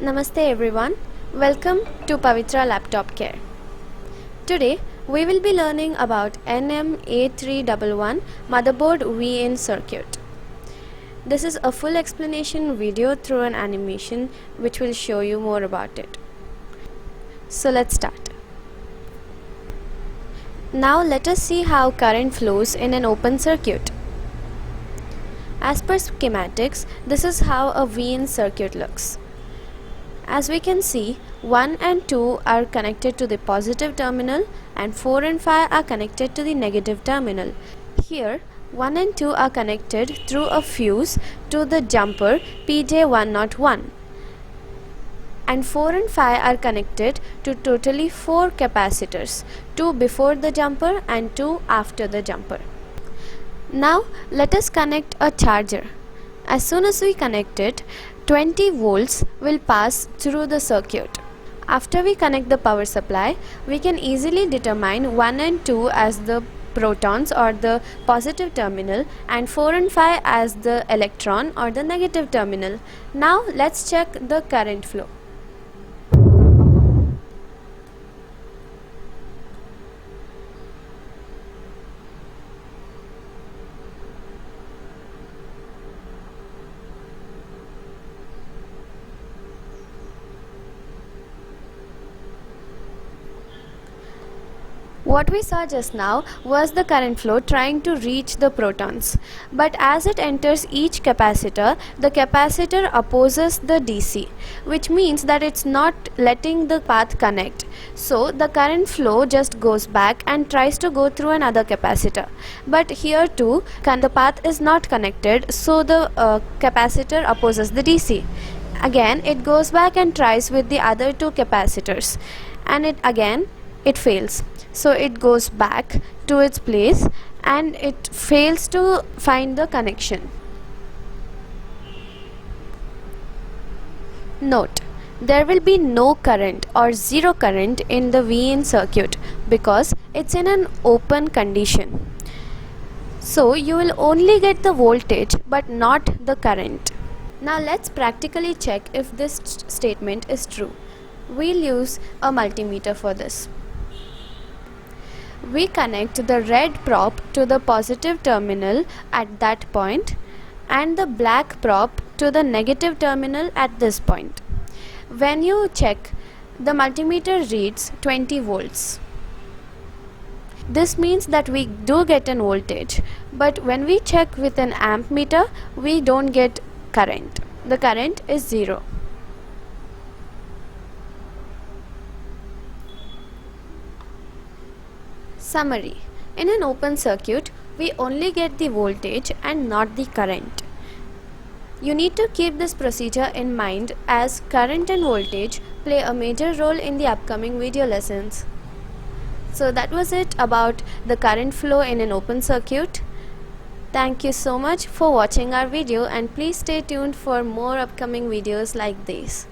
Namaste everyone, welcome to Pavithra Laptop Care. Today we will be learning about NM8311 motherboard VIN circuit. This is a full explanation video through an animation which will show you more about it. So let's start. Now let us see how current flows in an open circuit. As per schematics, this is how a VIN circuit looks. As we can see, 1 and 2 are connected to the positive terminal and 4 and 5 are connected to the negative terminal. Here, 1 and 2 are connected through a fuse to the jumper PJ101 and 4 and 5 are connected to totally 4 capacitors, 2 before the jumper and 2 after the jumper. Now let us connect a charger. As soon as we connect it, 20 volts will pass through the circuit. After we connect the power supply, we can easily determine 1 and 2 as the protons or the positive terminal and 4 and 5 as the electron or the negative terminal. Now let's check the current flow. What we saw just now was the current flow trying to reach the protons, but as it enters each capacitor, the capacitor opposes the DC, which means that it's not letting the path connect. So the current flow just goes back and tries to go through another capacitor. But here too, the path is not connected, so the capacitor opposes the DC. Again, it goes back and tries with the other two capacitors, and it fails. So it goes back to its place and it fails to find the connection. Note, there will be no current or zero current in the VIN circuit because it's in an open condition. So you will only get the voltage but not the current. Now let's practically check if this statement is true. We'll use a multimeter for this. We connect the red prop to the positive terminal at that point and the black prop to the negative terminal at this point. When you check, the multimeter reads 20 volts. This means that we do get an voltage, but when we check with an amp meter, we don't get current. The current is 0. Summary. In an open circuit, we only get the voltage and not the current. You need to keep this procedure in mind as current and voltage play a major role in the upcoming video lessons. So that was it about the current flow in an open circuit. Thank you so much for watching our video and please stay tuned for more upcoming videos like this.